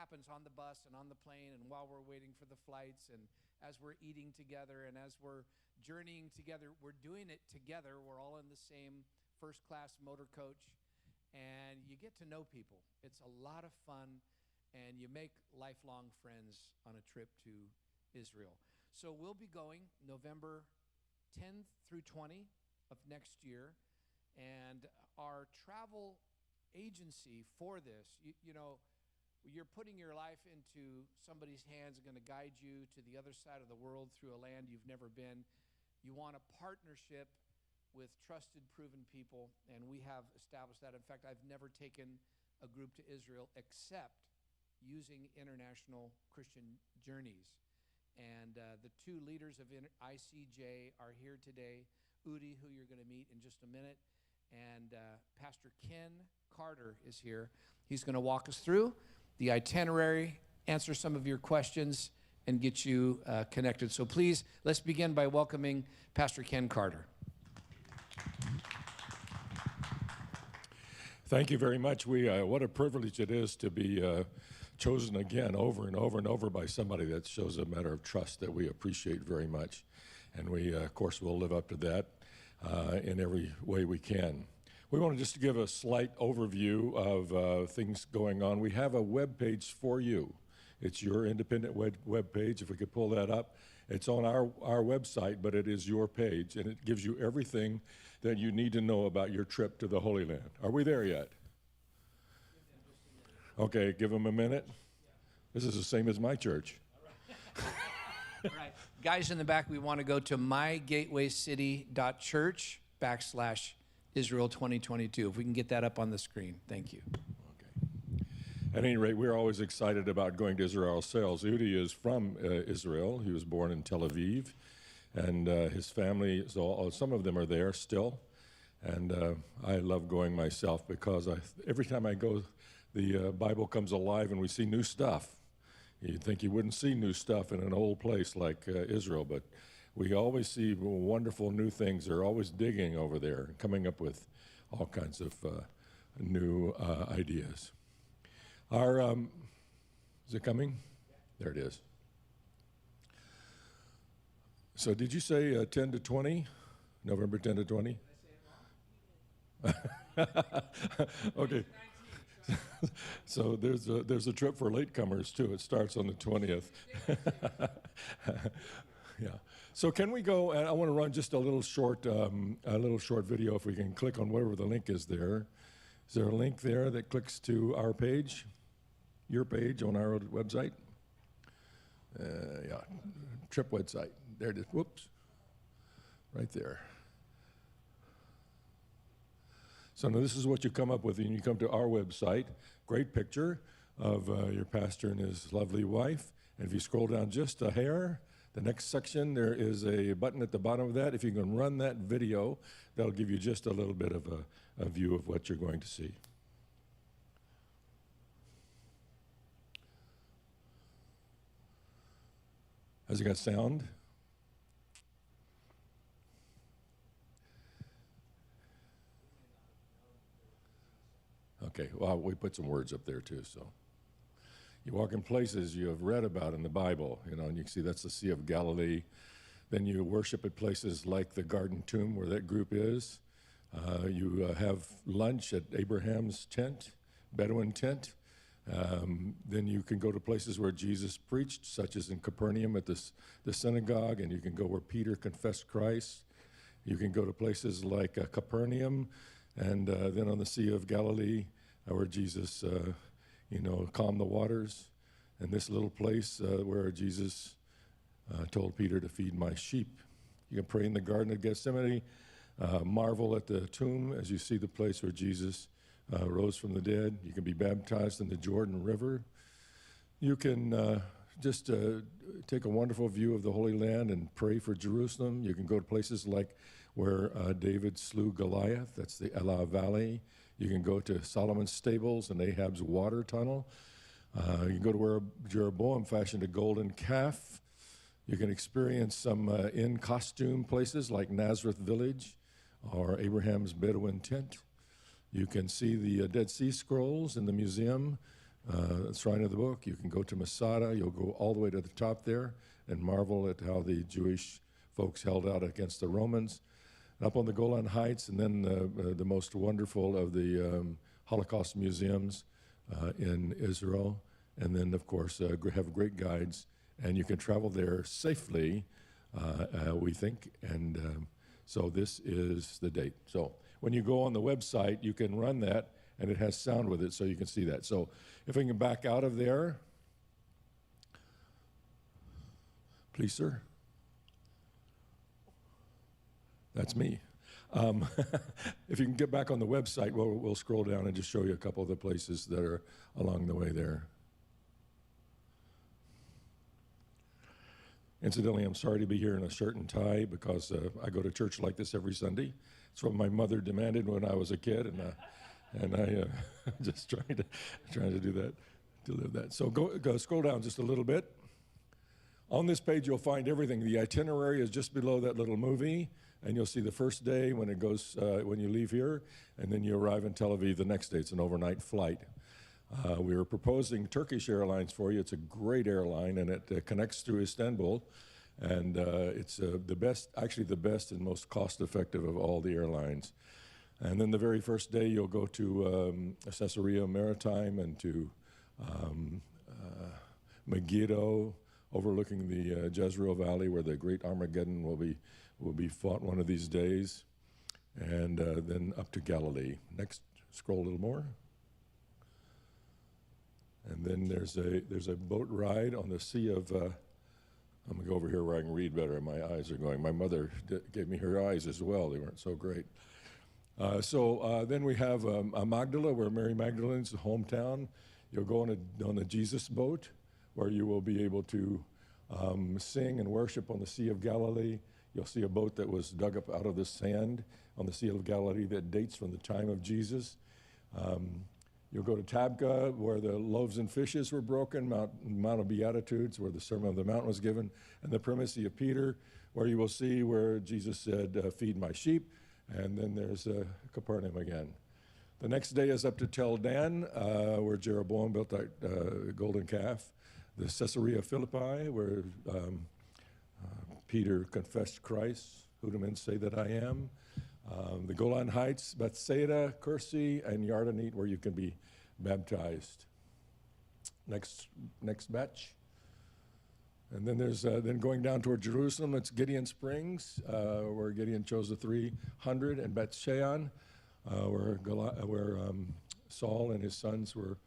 happens on the bus and on the plane and while we're waiting for the flights and as we're eating together and as we're journeying together. We're doing it together. We're all in the same first-class motor coach, and you get to know people. It's a lot of fun, and you make lifelong friends on a trip to Israel. So we'll be going November 10th through 20 of next year, and our travel agency for this, you know, you're putting your life into somebody's hands, going to guide you to the other side of the world through a land you've never been. You want a partnership with trusted, proven people, and we have established that. In fact, I've never taken a group to Israel except using International Christian Journeys. And the two leaders of ICJ are here today, Udi, who you're going to meet in just a minute, and Pastor Ken Carter is here. He's going to walk us through the itinerary, answer some of your questions, and get you connected. So please, let's begin by welcoming Pastor Ken Carter. Thank you very much. What a privilege it is to be chosen again over and over and over by somebody that shows a matter of trust that we appreciate very much. And we, of course, will live up to that in every way we can. We want to just give a slight overview of things going on. We have a web page for you. It's your independent web page. If we could pull that up. It's on our website, but it is your page, and it gives you everything that you need to know about your trip to the Holy Land. Are we there yet? Okay, give them a minute. This is the same as my church. All right. Guys in the back, we want to go to mygatewaycity.church/Israel 2022. If we can get that up on the screen. Thank you. Okay. At any rate, we're always excited about going to Israel ourselves. Udi is from Israel. He was born in Tel Aviv, and his family, so some of them are there still. And I love going myself because every time I go, the Bible comes alive and we see new stuff. You'd think you wouldn't see new stuff in an old place like Israel, but we always see wonderful new things. They're always digging over there, coming up with all kinds of new ideas. Is it coming? There it is. So did you say 10 to 20? November 10 to 20? Did I say it wrong? Okay. So there's a trip for latecomers too. It starts on the 20th. Yeah. So can we go? And I want to run just a little short video. If we can click on whatever the link is there. Is there a link there that clicks to our page, your page on our website? Yeah, trip website. There it is. Whoops. Right there. So now this is what you come up with when you come to our website. Great picture of your pastor and his lovely wife. And if you scroll down just a hair, the next section, there is a button at the bottom of that. If you can run that video, that'll give you just a little bit of a view of what you're going to see. Has it got sound? Okay, well, we put some words up there too, so. You walk in places you have read about in the Bible, and you can see that's the Sea of Galilee. Then you worship at places like the Garden Tomb, where that group is. You have lunch at Abraham's tent, Bedouin tent. Then you can go to places where Jesus preached, such as in Capernaum at the synagogue, and you can go where Peter confessed Christ. You can go to places like Capernaum, and then on the Sea of Galilee, where Jesus, calmed the waters. And this little place where Jesus told Peter to feed my sheep. You can pray in the Garden of Gethsemane, marvel at the tomb as you see the place where Jesus rose from the dead. You can be baptized in the Jordan River. You can just take a wonderful view of the Holy Land and pray for Jerusalem. You can go to places like where David slew Goliath. That's the Elah Valley. You can go to Solomon's stables and Ahab's water tunnel. You can go to where Jeroboam fashioned a golden calf. You can experience some in costume places like Nazareth Village or Abraham's Bedouin tent. You can see the Dead Sea Scrolls in the museum. Shrine of the Book. You can go to Masada. You'll go all the way to the top there and marvel at how the Jewish folks held out against the Romans. And up on the Golan Heights, and then the most wonderful of the Holocaust museums in Israel. And then, of course, have great guides. And you can travel there safely, we think. And so this is the date. So when you go on the website, you can run that, and it has sound with it, so you can see that. So if we can back out of there. Please, sir. That's me. If you can get back on the website, we'll scroll down and just show you a couple of the places that are along the way there. Incidentally, I'm sorry to be here in a shirt and tie because I go to church like this every Sunday. It's what my mother demanded when I was a kid, and I just trying to do that, to live that. So go scroll down just a little bit. On this page, you'll find everything. The itinerary is just below that little movie, and you'll see the first day when it goes when you leave here, and then you arrive in Tel Aviv the next day. It's an overnight flight. We were proposing Turkish Airlines for you. It's a great airline, and it connects through Istanbul, and it's the best and most cost-effective of all the airlines. And then the very first day, you'll go to Caesarea Maritime and to Megiddo, overlooking the Jezreel Valley, where the great Armageddon will be fought one of these days, and then up to Galilee. Next, scroll a little more. And then there's a boat ride on the Sea of, I'm gonna go over here where I can read better, my eyes are going. My mother gave me her eyes as well, they weren't so great. Then we have Magdala, where Mary Magdalene's hometown. You'll go on a Jesus boat, where you will be able to sing and worship on the Sea of Galilee. You'll see a boat that was dug up out of the sand on the Sea of Galilee that dates from the time of Jesus. You'll go to Tabgha, where the loaves and fishes were broken, Mount of Beatitudes, where the Sermon on the Mount was given, and the primacy of Peter, where you will see where Jesus said, feed my sheep, and then there's Capernaum again. The next day is up to Tel Dan, where Jeroboam built that golden calf. The Caesarea Philippi, where Peter confessed Christ, who do men say that I am. The Golan Heights, Bethsaida, Kursi, and Yardenit, where you can be baptized. Next batch. And then there's then going down toward Jerusalem, it's Gideon Springs, where Gideon chose the 300, and Beth Shean, where Saul and his sons were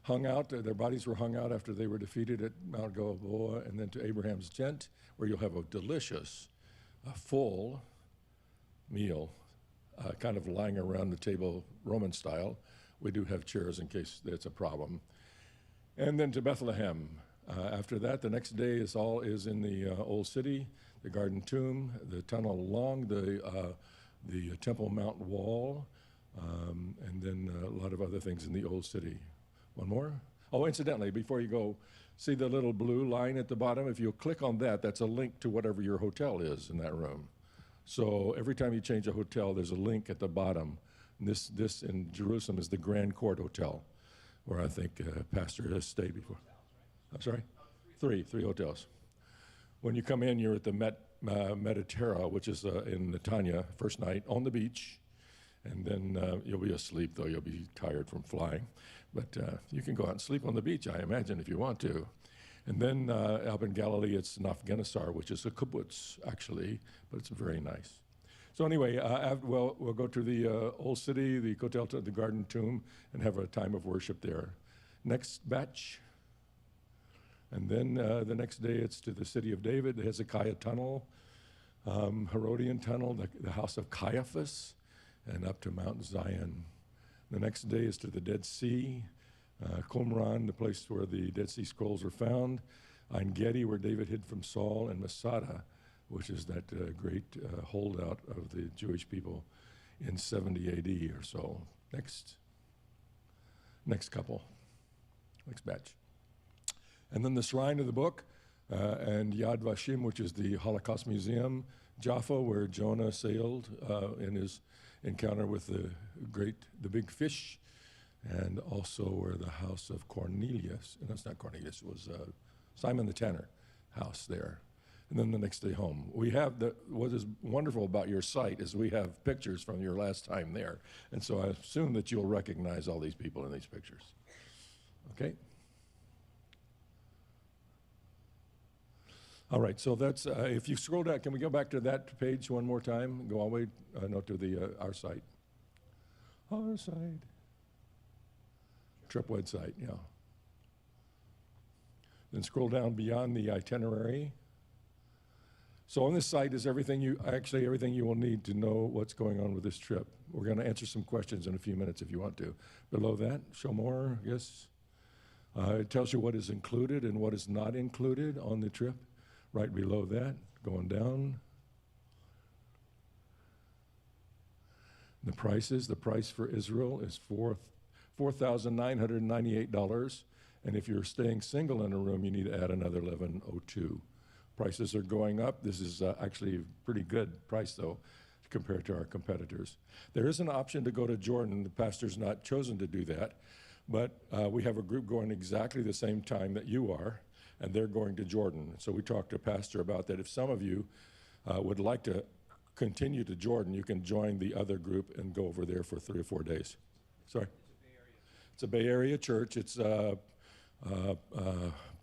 hung out. Their bodies were hung out after they were defeated at Mount Gilboa, and then to Abraham's tent, where you'll have a delicious, full meal, kind of lying around the table Roman style. We do have chairs in case that's a problem. And then to Bethlehem. After that, the next day is in the Old City, the Garden Tomb, the tunnel along the Temple Mount wall, and then a lot of other things in the Old City. One more? Oh, incidentally, before you go, see the little blue line at the bottom? If you click on that, that's a link to whatever your hotel is in that room. So every time you change a hotel, there's a link at the bottom. And this in Jerusalem is the Grand Court Hotel, where I think Pastor has stayed before. I'm sorry? Three hotels. When you come in, you're at the Mediterra, which is in Netanya, first night, on the beach. And then you'll be asleep, though. You'll be tired from flying. But you can go out and sleep on the beach, I imagine, if you want to. And then up in Galilee, it's Nafgenesar, which is a kibbutz, actually, but it's very nice. So anyway, we'll go to the Old City, the Kotel, the Garden Tomb, and have a time of worship there. Next batch. And then the next day, it's to the city of David, the Hezekiah Tunnel, Herodian Tunnel, the house of Caiaphas, and up to Mount Zion. The next day is to the Dead Sea, Qumran, the place where the Dead Sea Scrolls were found, Ein Gedi, where David hid from Saul, and Masada, which is that great holdout of the Jewish people in 70 AD or so. Next couple, next batch. And then the Shrine of the Book, and Yad Vashem, which is the Holocaust Museum, Jaffa, where Jonah sailed in his encounter with the big fish, and also where the house of Cornelius, no, it's not Cornelius, it was Simon the Tanner house there. And then the next day home. We have what is wonderful about your site is we have pictures from your last time there. And so I assume that you'll recognize all these people in these pictures. Okay? All right, so that's, if you scroll down, can we go back to that page one more time? Go all the way, no, to our site. Our site. Trip website, yeah. Then scroll down beyond the itinerary. So on this site is everything you will need to know what's going on with this trip. We're going to answer some questions in a few minutes if you want to. Below that, show more, yes. It tells you what is included and what is not included on the trip. Right below that, going down. The prices, the price for Israel is $4,998. And if you're staying single in a room, you need to add another $1,102. Prices are going up. This is actually a pretty good price, though, compared to our competitors. There is an option to go to Jordan. The pastor's not chosen to do that, but we have a group going exactly the same time that you are, and they're going to Jordan. So we talked to Pastor about that. If some of you would like to continue to Jordan, you can join the other group and go over there for 3 or 4 days. Sorry? It's a Bay Area church. It's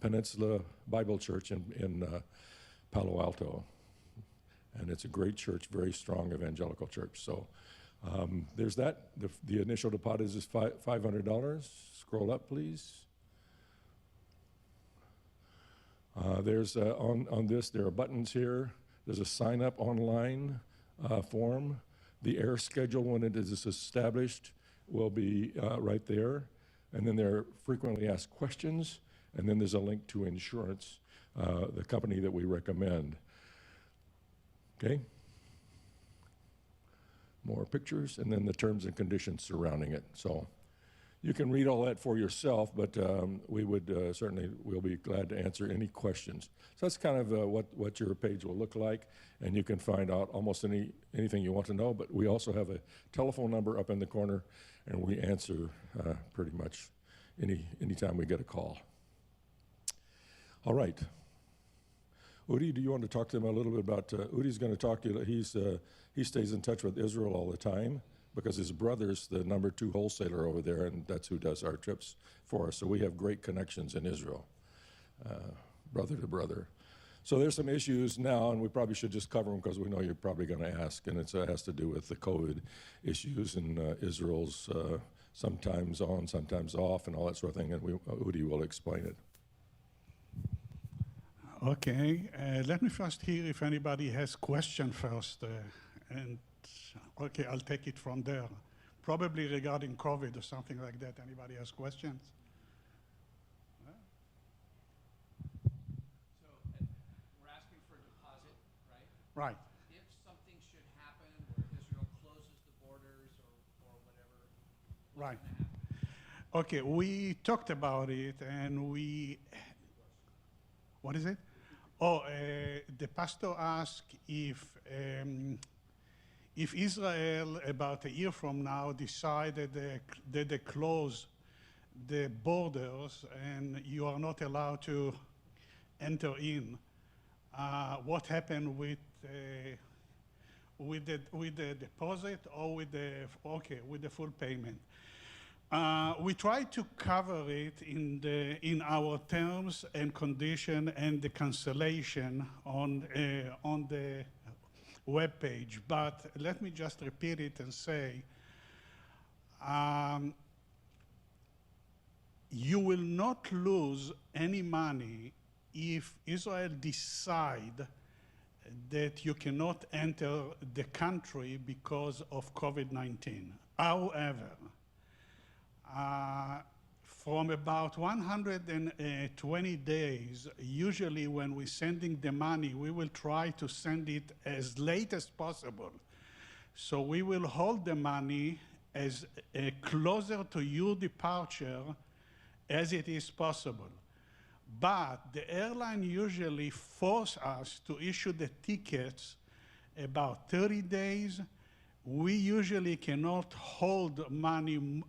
Peninsula Bible Church in Palo Alto. And it's a great church, very strong evangelical church. So there's that. The initial deposit is $500. Scroll up, please. There's on this, there are buttons here. There's a sign up online form. The air schedule, when it is established, will be right there. And then there are frequently asked questions. And then there's a link to insurance, the company that we recommend. Okay? More pictures, and then the terms and conditions surrounding it. So you can read all that for yourself, but we would we'll be glad to answer any questions. So that's kind of what your page will look like, and you can find out almost anything you want to know, but we also have a telephone number up in the corner, and we answer pretty much anytime we get a call. All right. Udi, do you want to talk to them a little bit about, Udi's going to talk to you, he stays in touch with Israel all the time because his brother's the number 2 wholesaler over there, and that's who does our trips for us. So we have great connections in Israel, brother to brother. So there's some issues now, and we probably should just cover them because we know you're probably going to ask, and it has to do with the COVID issues in Israel's sometimes on, sometimes off, and all that sort of thing, and Udi will explain it. Okay, let me first hear if anybody has question first, and okay, I'll take it from there. Probably regarding COVID or something like that. Anybody has questions? So we're asking for a deposit, right? Right. If something should happen where Israel closes the borders or whatever, what's Right. going to happen? Okay, we talked about it, and what is it? Oh, the pastor asked if Israel, about a year from now, decided that they close the borders and you are not allowed to enter in, what happened with the deposit or with the full payment? We try to cover it in our terms and condition and the cancellation on the web page. But let me just repeat it and say, you will not lose any money if Israel decide that you cannot enter the country because of COVID-19. However, from about 120 days, usually when we're sending the money, we will try to send it as late as possible. So we will hold the money as closer to your departure as it is possible. But the airline usually force us to issue the tickets about 30 days we usually cannot hold money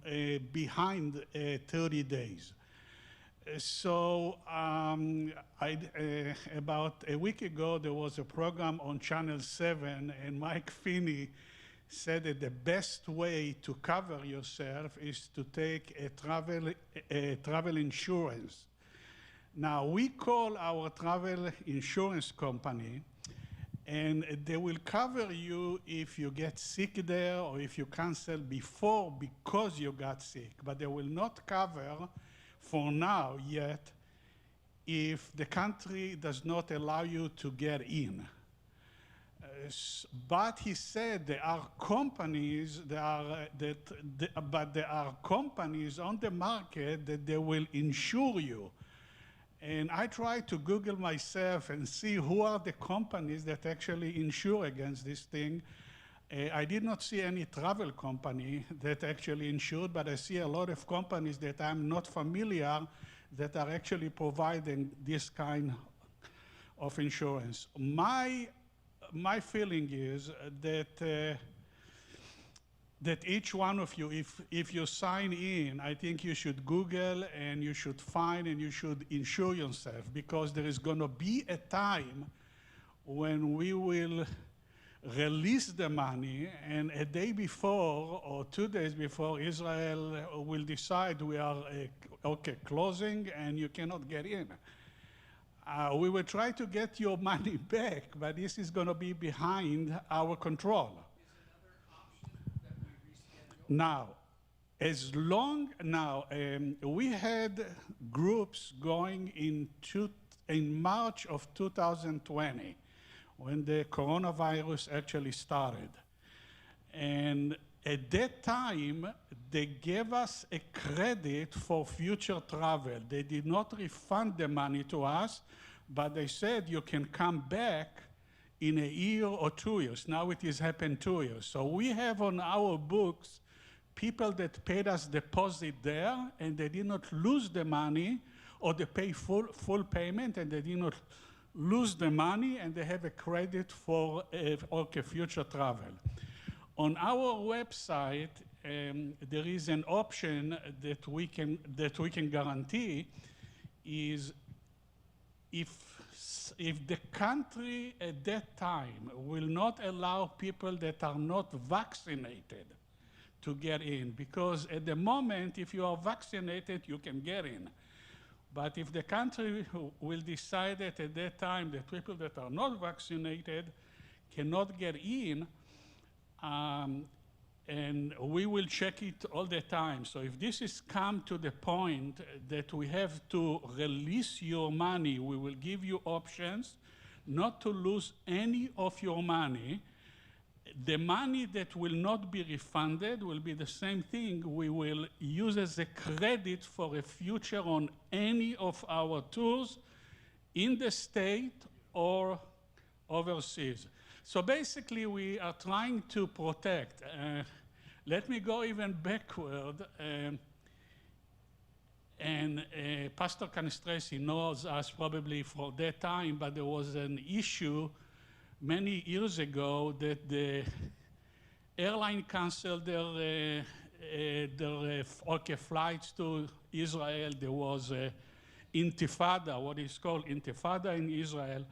behind 30 days. About a week ago, there was a program on Channel 7, and Mike Finney said that the best way to cover yourself is to take a travel insurance. Now, we call our travel insurance company, and they will cover you if you get sick there or if you cancel before because you got sick, but they will not cover for now yet if the country does not allow you to get in. But he said there are companies but there are companies on the market that they will insure you. And I tried to Google myself and see who are the companies that actually insure against this thing. I did not see any travel company that actually insured, but I see a lot of companies that I'm not familiar that are actually providing this kind of insurance. My feeling is that that each one of you, if you sign in, I think you should Google and you should find and you should insure yourself, because there is going to be a time when we will release the money, and a day before or 2 days before, Israel will decide we are closing and you cannot get in. We will try to get your money back, but this is going to be behind our control. Now, we had groups going in March of 2020 when the coronavirus actually started. And at that time, they gave us a credit for future travel. They did not refund the money to us, but they said you can come back in a year or 2 years. Now it has happened 2 years. So we have on our books people that paid us deposit there, and they did not lose the money, or they pay full payment, and they did not lose the money, and they have a credit for future travel. On our website, there is an option that we can guarantee is if the country at that time will not allow people that are not vaccinated to get in, because at the moment, if you are vaccinated, you can get in. But if the country will decide that at that time that people that are not vaccinated cannot get in, and we will check it all the time. So if this has come to the point that we have to release your money, we will give you options not to lose any of your money. The money that will not be refunded will be the same thing we will use as a credit for a future on any of our tours in the state or overseas. So basically, we are trying to protect. Let me go even backward. Pastor Canestresi knows us probably for that time, but there was an issue many years ago that the airline canceled their flights to Israel. There was intifada, what is called intifada in Israel.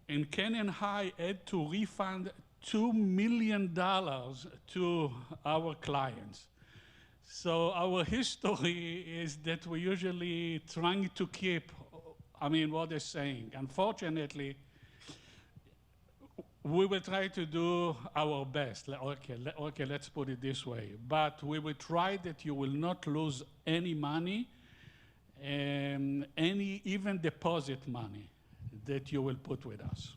And Canaan High had to refund $2 million to our clients. So our history is that we're usually trying to keep, what they're saying. Unfortunately, we will try to do our best. Okay, let's put it this way. But we will try that you will not lose any money, any even deposit money that you will put with us.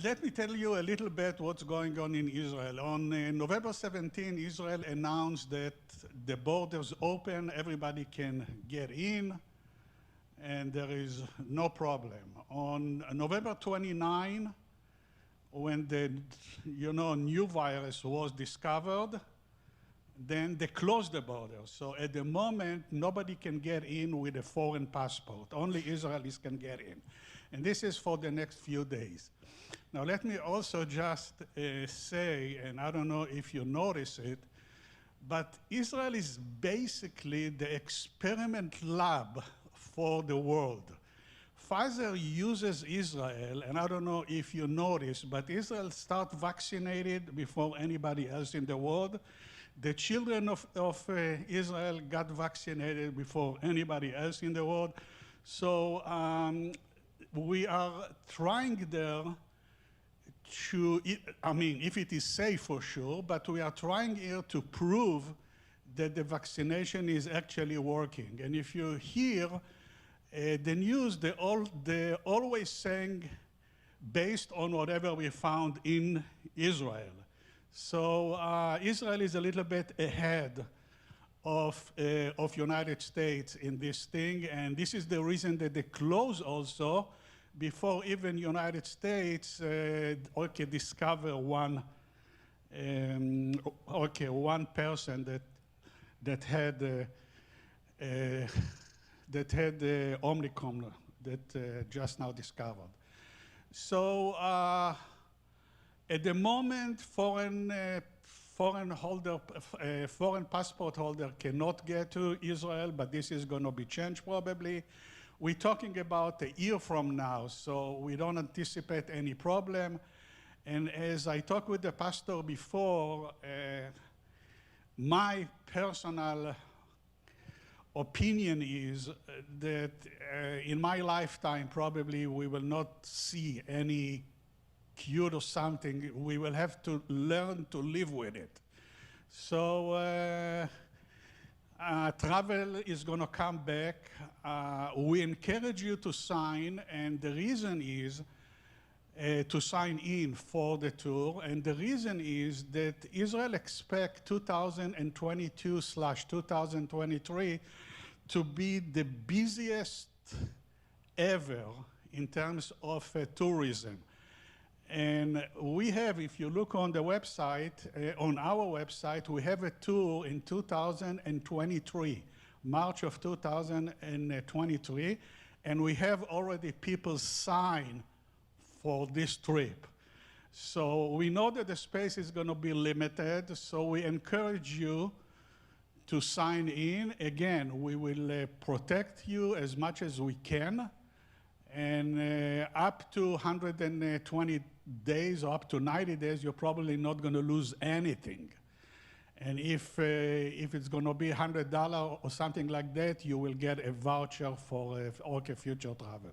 Let me tell you a little bit what's going on in Israel. On November 17, Israel announced that the borders open, everybody can get in, and there is no problem. On November 29, when the new virus was discovered, then they closed the borders. So at the moment, nobody can get in with a foreign passport. Only Israelis can get in. And this is for the next few days. Now, let me also just say, and I don't know if you notice it, but Israel is basically the experiment lab for the world. Pfizer uses Israel, and I don't know if you notice, but Israel started vaccinated before anybody else in the world. The children of Israel got vaccinated before anybody else in the world. So we are trying there to, I mean, if it is safe for sure, but we are trying here to prove that the vaccination is actually working. And if you hear the news, they're always saying based on whatever we found in Israel. So Israel is a little bit ahead of United States in this thing, and this is the reason that they close also before even United States discover one person that had Omicron that just now discovered. So at the moment, foreign passport holder cannot get to Israel, but this is going to be changed probably. We're talking about a year from now, so we don't anticipate any problem. And as I talked with the pastor before, my personal opinion is that in my lifetime, probably we will not see any cure or something. We will have to learn to live with it. So travel is going to come back. We encourage you to sign, and the reason is to sign in for the tour. And the reason is that Israel expects 2022/2023 to be the busiest ever in terms of tourism. And we have, if you look on the website, on our website, we have a tour in 2023, March of 2023, and we have already people sign for this trip. So we know that the space is going to be limited, so we encourage you to sign in. Again, we will protect you as much as we can, and up to 120 days or up to 90 days, you're probably not going to lose anything. And if it's going to be $100 or something like that, you will get a voucher for future travel.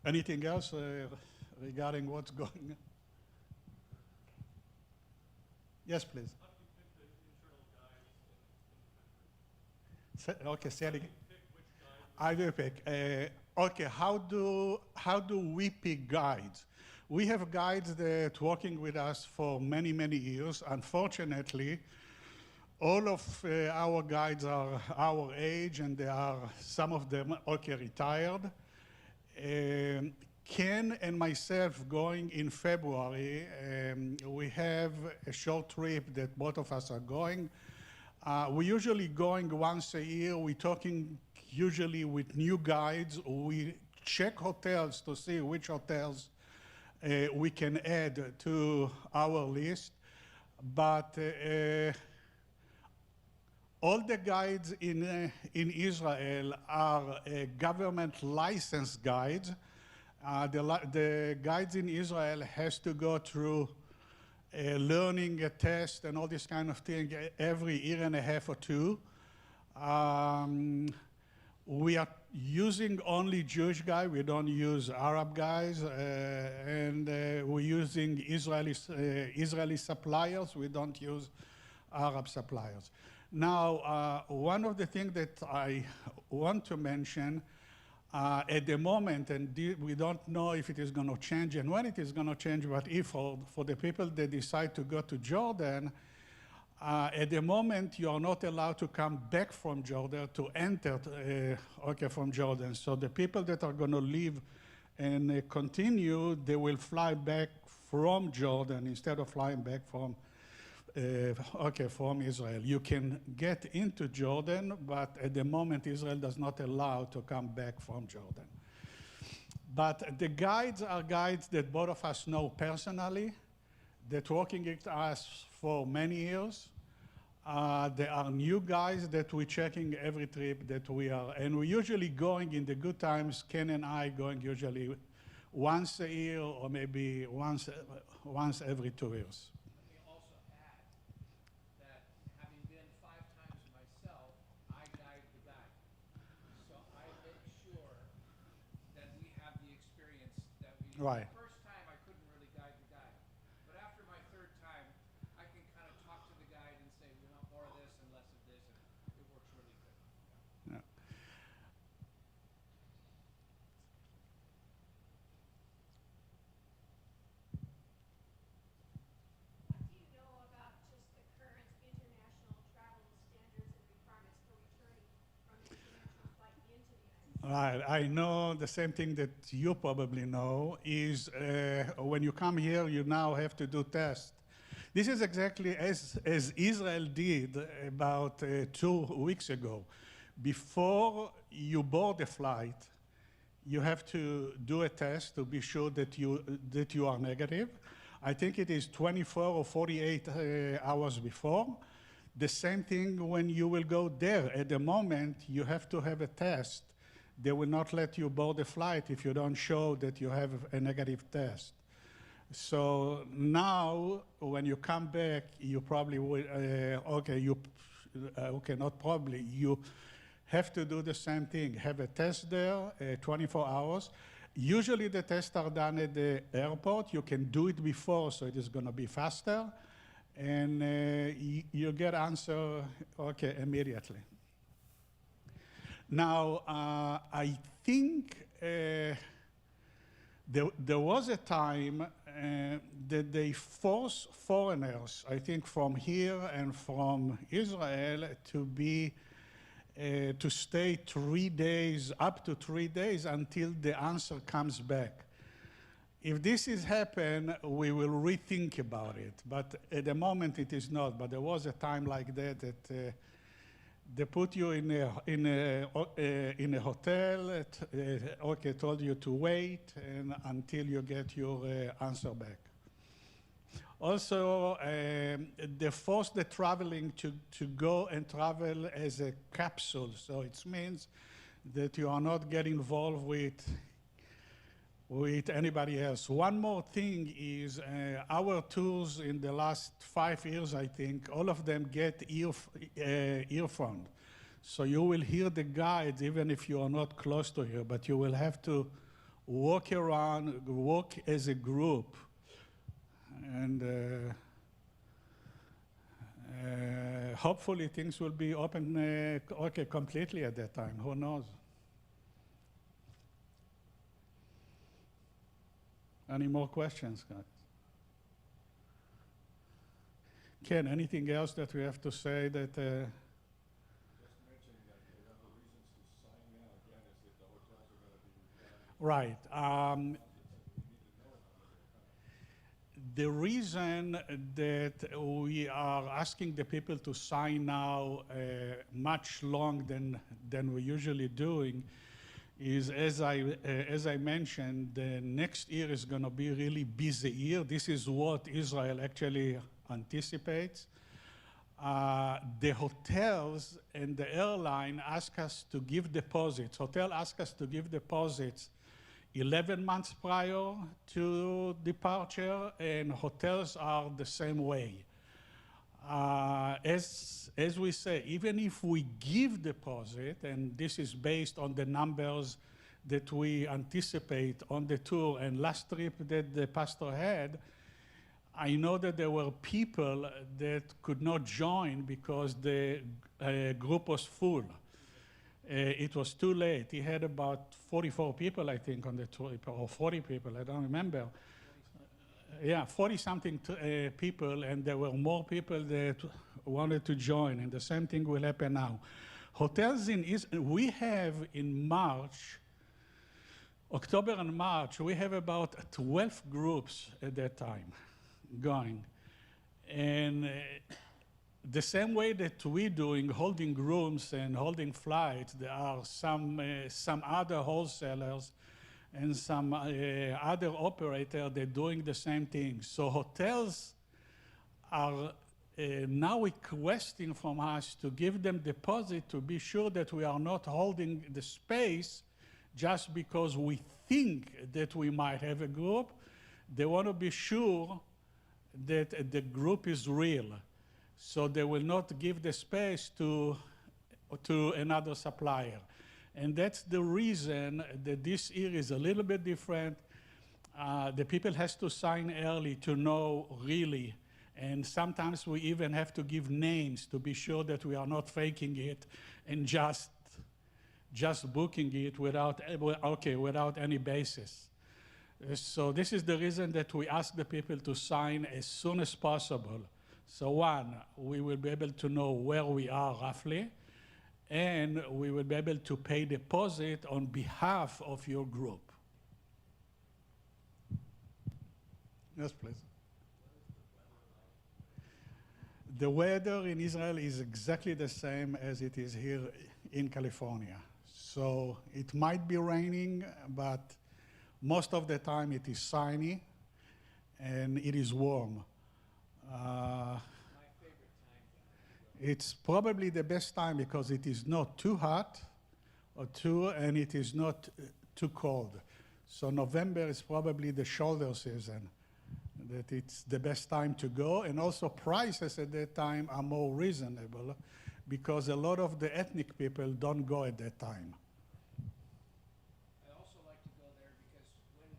Anything else regarding what's going on? Yes, please. How do you pick the internal guides in the country? Okay, say it again. Pick which guide? I will pick. Okay, how do we pick guides? We have guides that working with us for many, many years. Unfortunately, all of our guides are our age, and they are, some of them, retired. Ken and myself going in February, we have a short trip that both of us are going. We're usually going once a year. We're talking usually with new guides. We check hotels to see which hotels we can add to our list. But all the guides in Israel are government licensed guides. The guides in Israel has to go through learning a test and all this kind of thing every year and a half or two. We are using only Jewish guys. We don't use Arab guys, and we're using Israeli suppliers. We don't use Arab suppliers. Now, one of the things that I want to mention at the moment, and we don't know if it is going to change and when it is going to change, but if for the people that decide to go to Jordan, at the moment you are not allowed to come back from Jordan to enter from Jordan. So the people that are going to leave and continue, they will fly back from Jordan instead of flying back from from Israel. You can get into Jordan, but at the moment Israel does not allow to come back from Jordan. But the guides are guides that both of us know personally, that working with us for many years. There are new guys that we're checking every trip that we are, and we're usually going in the good times, Ken and I going usually once a year or maybe once every 2 years. Let me also add that having been 5 times myself, I guide the guide. So I make sure that we have the experience that we need. Right. The first time I couldn't really guide the guide. But after my 3rd time, I can kind of talk to the guide and say, we want more of this and less of this, and it works really good. Yeah. What do you know about just the current international travel standards and requirements for returning from an international flight into the United States? Right, I know the same thing that you probably know is when you come here, you now have to do tests. This is exactly as Israel did about 2 weeks ago. Before you board a flight, you have to do a test to be sure that you are negative. I think it is 24 or 48 hours before. The same thing when you will go there. At the moment, you have to have a test. They will not let you board the flight if you don't show that you have a negative test. So now, when you come back, you probably will, not probably, you have to do the same thing. Have a test there, 24 hours. Usually the tests are done at the airport. You can do it before, so it is going to be faster. And you get answer, immediately. Now, I think there was a time that they forced foreigners, I think from here and from Israel, to stay 3 days, up to 3 days, until the answer comes back. If this has happened, we will rethink about it. But at the moment, it is not. But there was a time like that they put you in a hotel, told you to wait until you get your answer back. Also, they forced the traveling to go and travel as a capsule. So it means that you are not getting involved with anybody else. One more thing is our tours in the last 5 years, I think, all of them get earphone. So you will hear the guides even if you are not close to here, but you will have to walk around, walk as a group. And hopefully things will be open completely at that time. Who knows? Any more questions, guys? Ken, anything else that we have to say that? Just mentioning that one of the reasons to sign now again is that the hotels are going to be Right. we need to know how many are coming. The reason that we are asking the people to sign now much longer than we're usually doing is, as I mentioned, the next year is going to be a really busy year. This is what Israel actually anticipates. The hotels and the airline ask us to give deposits. Hotel ask us to give deposits 11 months prior to departure, and hotels are the same way. As we say, even if we give deposit, and this is based on the numbers that we anticipate on the tour, and last trip that the pastor had, I know that there were people that could not join because the group was full. It was too late. He had about 44 people, I think, on the trip, or 40 people, I don't remember. Yeah, 40-something people, and there were more people that wanted to join, and the same thing will happen now. Hotels we have in March, October and March, we have about 12 groups at that time going. And the same way that we're doing, holding rooms and holding flights, there are some other wholesalers and some other operators that are doing the same thing. So hotels are now requesting from us to give them deposit to be sure that we are not holding the space just because we think that we might have a group. They want to be sure that the group is real. So they will not give the space to another supplier. And that's the reason that this year is a little bit different. The people has to sign early to know really. And sometimes we even have to give names to be sure that we are not faking it and just booking it without any basis. So this is the reason that we ask the people to sign as soon as possible. So one, we will be able to know where we are roughly, and we will be able to pay deposit on behalf of your group. Yes, please. The weather in Israel is exactly the same as it is here in California. So it might be raining, but most of the time it is sunny and it is warm. It's probably the best time because it is not too hot and it is not too cold. So November is probably the shoulder season, that it's the best time to go. And also prices at that time are more reasonable because a lot of the ethnic people don't go at that time. I also like to go there because when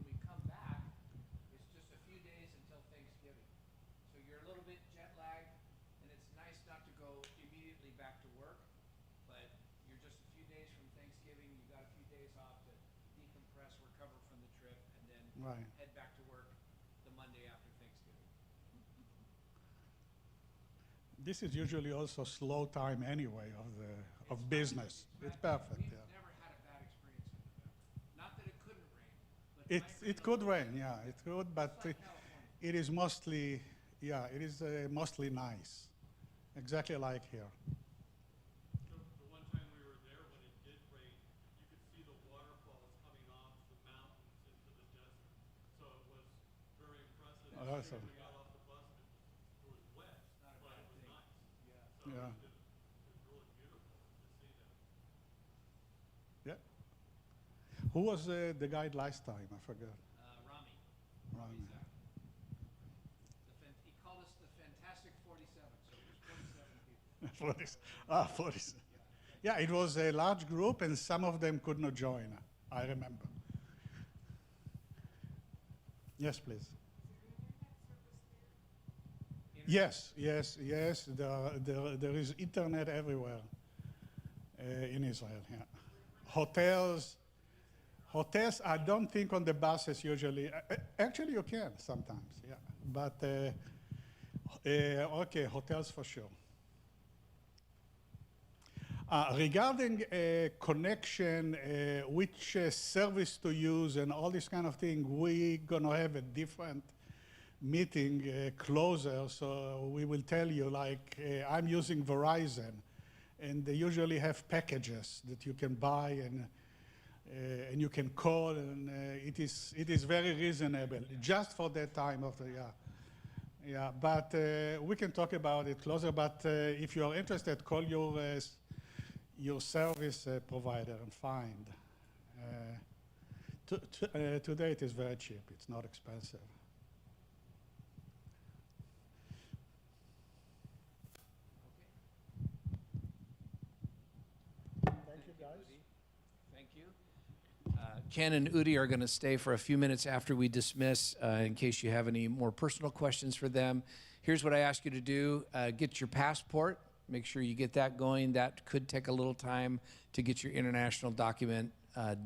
we come back, it's just a few days until Thanksgiving. So you're a little bit jet lagged, and it's nice not to go immediately back to work, but you're just a few days from Thanksgiving, you got a few days off to decompress, recover from the trip, and then Right. head back to work the Monday after Thanksgiving. This is usually also slow time anyway of business. It's perfect, We've yeah. never had a bad experience in November. Not that it couldn't rain, but it might It could rain, yeah, it could, but like California. it is mostly, yeah, it is mostly nice, exactly like here. The one time we were there, when it did rain, you could see the waterfalls coming off the mountains into the desert. So it was very impressive. Oh, awesome. We got off the bus and it was wet, Not a but bad it was thing. nice. Yeah. So Yeah. it was really beautiful to see that. Yeah. Who was the guide last time? I forgot. Rami. Rami. Zach. He called us the Fantastic 47, so there's 47 people. 40. Yeah, it was a large group, and some of them could not join. I remember. Yes, please. Yes. There is internet everywhere in Israel. Yeah. Hotels. I don't think on the buses usually. Actually, you can sometimes. Yeah, but okay, hotels for sure. Regarding connection, which service to use and all this kind of thing, we're gonna have a different meeting closer, so we will tell you, like, I'm using Verizon, and they usually have packages that you can buy and you can call, and it is very reasonable, just for that time of the year. Yeah, but we can talk about it closer, but if you are interested, call your service provider and find. Today it is very cheap, it's not expensive. Thank you, guys. Thank you. Ken and Udi are going to stay for a few minutes after we dismiss in case you have any more personal questions for them. Here's what I ask you to do. Get your passport. Make sure you get that going. That could take a little time to get your international document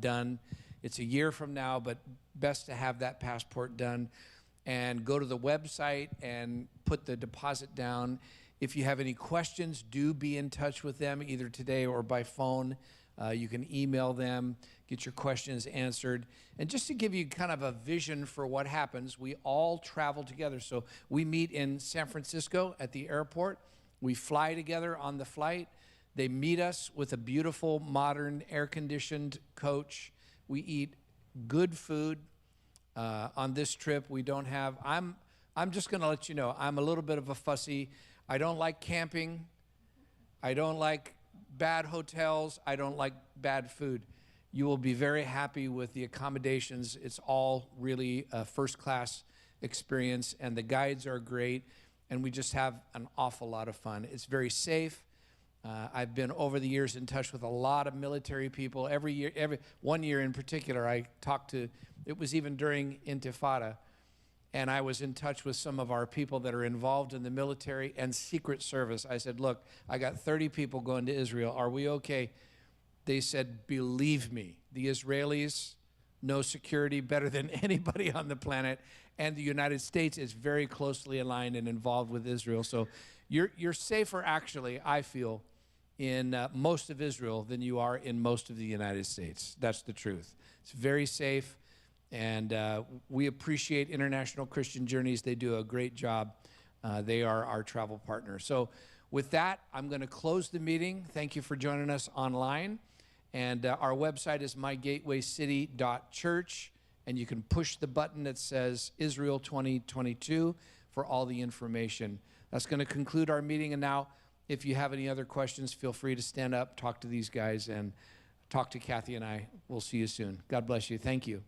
done. It's a year from now, but best to have that passport done. And go to the website and put the deposit down. If you have any questions, do be in touch with them either today or by phone. You can email them, get your questions answered. And just to give you kind of a vision for what happens, we all travel together. So we meet in San Francisco at the airport. We fly together on the flight. They meet us with a beautiful, modern, air-conditioned coach. We eat good food. On this trip, we don't have, I'm just going to let you know, I'm a little bit of a fussy. I don't like camping. I don't like bad hotels. I don't like bad food. You will be very happy with the accommodations. It's all really a first-class experience, and the guides are great, and we just have an awful lot of fun. It's very safe. I've been over the years in touch with a lot of military people. One year in particular, I talked to, it was even during Intifada, and I was in touch with some of our people that are involved in the military and Secret Service. I said, look, I got 30 people going to Israel. Are we okay? They said, believe me, the Israelis know security better than anybody on the planet, and the United States is very closely aligned and involved with Israel. So you're safer, actually, I feel, in most of Israel than you are in most of the United States. That's the truth. It's very safe. And we appreciate International Christian Journeys. They do a great job. They are our travel partner. So with that, I'm going to close the meeting. Thank you for joining us online. And our website is mygatewaycity.church. And you can push the button that says Israel 2022 for all the information. That's going to conclude our meeting. And now, if you have any other questions, feel free to stand up, talk to these guys, and talk to Kathy and I. We'll see you soon. God bless you. Thank you.